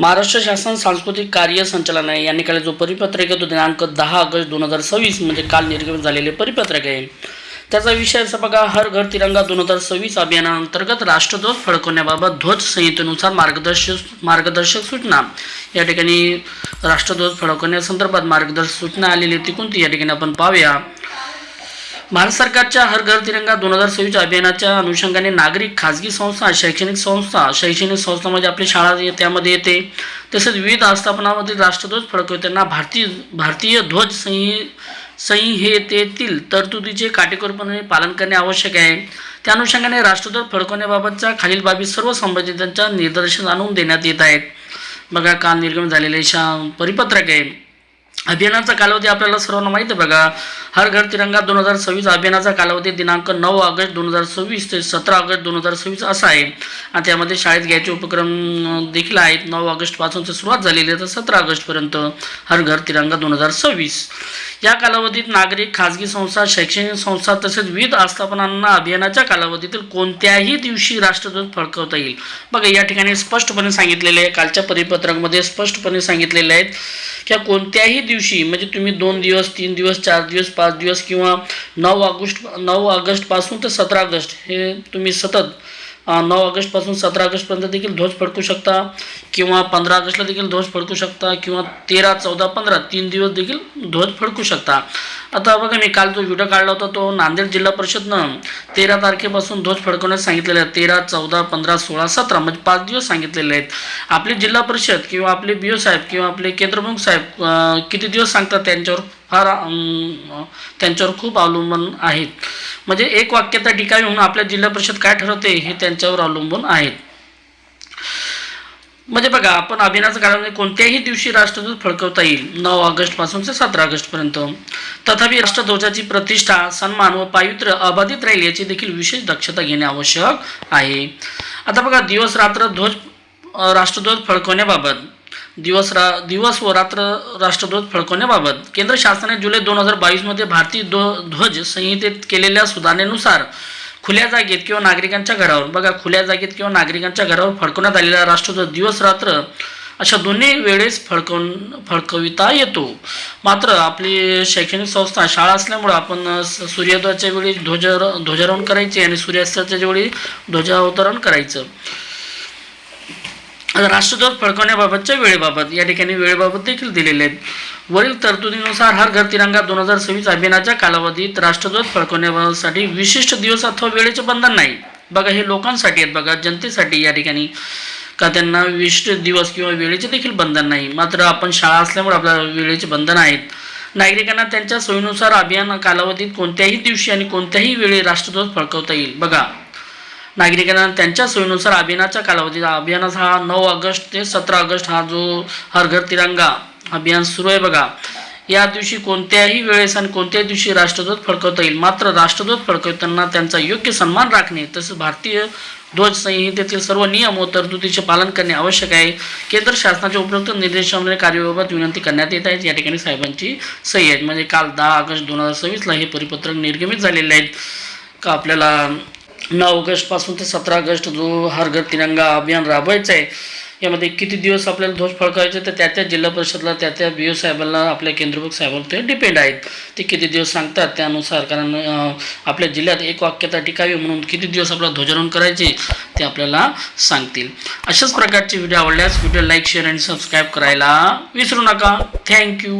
महाराष्ट्र शासन सांस्कृतिक कार्य संचालनालय यांनी काल जो परिपत्रक आहे तो दिनांक 10 ऑगस्ट 2026 म्हणजे काल निर्गमित झालेले परिपत्रक आहे. त्याचा विषय असा बघा, हर घर तिरंगा 2026 अभियानांतर्गत राष्ट्रध्वज फडकवण्याबाबत ध्वज संहितेनुसार मार्गदर्शक सूचना. या ठिकाणी राष्ट्रध्वज फडकवण्यासंदर्भात मार्गदर्शक सूचना आलेली ती कोणती या ठिकाणी आपण पाहूया. भारत सरकारच्या हर घर तिरंगा 2026 अभियानाच्या अनुषंगाने नागरिक, खाजगी संस्था, शैक्षणिक संस्था म्हणजे आपली शाळा त्यामध्ये येते. तसेच विविध आस्थापनांमध्ये राष्ट्रध्वज फडकवताना भारतीय ध्वज संहितेतील तरतुदीचे काटेकोरपणे पालन करणे आवश्यक आहे. त्या अनुषंगाने राष्ट्रध्वज फडकवण्याबाबतच्या खालील बाबी सर्व संबंधितांच्या निदर्शनास आणून देण्यात येत आहेत. बघा, काल निर्गमित झालेले परिपत्रक आहे. अभियानाचा कालावधी आपल्याला सर्वांना माहिती आहे. बघा, हर घर तिरंगा 2026 अभियानाचा कालावधी दिनांक 9 ऑगस्ट 2026 ते 17 ऑगस्ट 2026 असा आहे. आणि त्यामध्ये शाळेत घ्यायचे उपक्रम देखील आहेत. 9 ऑगस्टपासून सुरुवात झालेली आहे तर 17 ऑगस्टपर्यंत हर घर तिरंगा 2026. या कालावधीत नागरिक, खाजगी संस्था, शैक्षणिक संस्था तसेच विविध आस्थापनांना अभियानाच्या कालावधीतील कोणत्याही दिवशी राष्ट्रध्वज फडकवता येईल. बघा, या ठिकाणी स्पष्टपणे सांगितलेले आहे, कालच्या परिपत्रकामध्ये स्पष्टपणे सांगितलेले आहेत की कोणत्याही दिवशी म्हणजे तुम्ही 2 दिवस, 3 दिवस, 4 दिवस, 5 दिवस किंवा 9 ऑगस्टपासून ते 17 ऑगस्ट हे तुम्ही सतत 9 ऑगस्टपासून 17 ऑगस्टपर्यंत देखील ध्वज फडकू शकता किंवा 15 ऑगस्टला देखील ध्वज फडकू शकता किंवा 13, 14, 15 3 दिवस देखील ध्वज फडकू शकता. आता बघा, मी काल जो व्हिडिओ काढला होता तो नांदेड जिल्हा परिषदनं 13 तारखेपासून ध्वज फडकवण्यास सांगितलेले आहे. 13, 14, 15, 16, 17 म्हणजे 5 दिवस सांगितलेले आहेत. आपली जिल्हा परिषद किंवा आपले BO साहेब किंवा आपले केंद्रप्रमुख साहेब किती दिवस सांगतात त्यांच्यावर खूप अवलंबून आहेत. म्हणजे एक वाक्यता ठिकाणी म्हणून आपल्या जिल्हा परिषद काय ठरवते हे त्यांच्यावर अवलंबून आहेत. म्हणजे बघा, आपण अभियानाचा कालावधी कोणत्याही दिवशी राष्ट्रध्वज फडकवता येईल 9 ऑगस्टपासून ते 17 ऑगस्टपर्यंत. तथापि राष्ट्रध्वजाची प्रतिष्ठा, सन्मान व पावित्र्य अबाधित राहील याची देखील विशेष दक्षता घेणे आवश्यक आहे. आता बघा, दिवस रात्र राष्ट्रध्वज फडकवण्याबाबत दिवस व रात्र राष्ट्रध्वज फडकवण्याबाबत केंद्र शासनाने जुलै 2022 मध्ये भारतीय ध्वज संहितेत केलेल्या सुधारणेनुसार खुल्या जागेत किंवा नागरिकांच्या घरावर, बघा, खुल्या जागेत किंवा नागरिकांच्या घरावर फडकवण्यात आलेला राष्ट्रध्वज दिवस रात्र अशा दोन्ही वेळेस फडकविता येतो. मात्र आपली शैक्षणिक संस्था, शाळा असल्यामुळे आपण सूर्योदयाच्या वेळी ध्वजारोहण करायचे आणि सूर्यास्ताच्या वेळी ध्वजावतरण करायचं. राष्ट्रध्वज फडकवण्याबाबतच्या वेळेबाबत या ठिकाणी वेळेबाबत देखील दिलेले आहेत. वरील तरतुदीनुसार हर घर तिरंगा 2026 अभियानाच्या कालावधीत राष्ट्रध्वज फडकवण्यासाठी विशिष्ट दिवस अथवा वेळेचे बंधन नाही. बघा, हे लोकांसाठी आहेत, बघा, जनतेसाठी या ठिकाणी का त्यांना विशिष्ट दिवस किंवा वेळेचे देखील बंधन नाही. मात्र आपण शाळा असल्यामुळे आपल्याला वेळेचे बंधन आहेत. नागरिकांना त्यांच्या सोयीनुसार अभियान कालावधीत कोणत्याही दिवशी आणि कोणत्याही वेळी राष्ट्रध्वज फडकवता येईल. बघा, नागरिकांना त्यांच्या सोयीनुसार अभियानाच्या कालावधीत अभियानाचा हा 9 ऑगस्ट ते 17 ऑगस्ट हा जो हर घर तिरंगा अभियान सुरू आहे. बघा, या दिवशी कोणत्याही वेळेस आणि कोणत्याही दिवशी राष्ट्रध्वज फडकवता येईल. मात्र राष्ट्रध्वज फडकवताना त्यांचा योग्य सन्मान राखणे तसेच भारतीय ध्वज संहितेतील सर्व नियम व तरतुदीचे पालन करणे आवश्यक आहे. केंद्र शासनाच्या उपरोक्त निर्देशांमध्ये कार्यबाबत विनंती करण्यात येत आहे. या ठिकाणी साहेबांची सही आहे. म्हणजे काल 10 ऑगस्ट 2026 हे परिपत्रक निर्गमित झालेले आहेत का आपल्याला 9 ऑगस्टपासून ते 17 ऑगस्ट जो हर घर तिरंगा अभियान राबवायचं आहे. यामध्ये किती दिवस आपल्याला ध्वज फडकायचे तर त्या जिल्हा परिषदला त्या BO साहेबांना, आपल्या केंद्रप्रमुख साहेबांना ते डिपेंड आहेत. ते किती दिवस सांगतात त्यानुसार, कारण आपल्या जिल्ह्यात एक वाक्यता टिकावी म्हणून किती दिवस आपल्याला ध्वजारोहण करायचे ते आपल्याला सांगतील. अशाच प्रकारचे व्हिडिओ आवडल्यास व्हिडिओ लाईक, शेअर आणि सबस्क्राईब करायला विसरू नका. थँक्यू.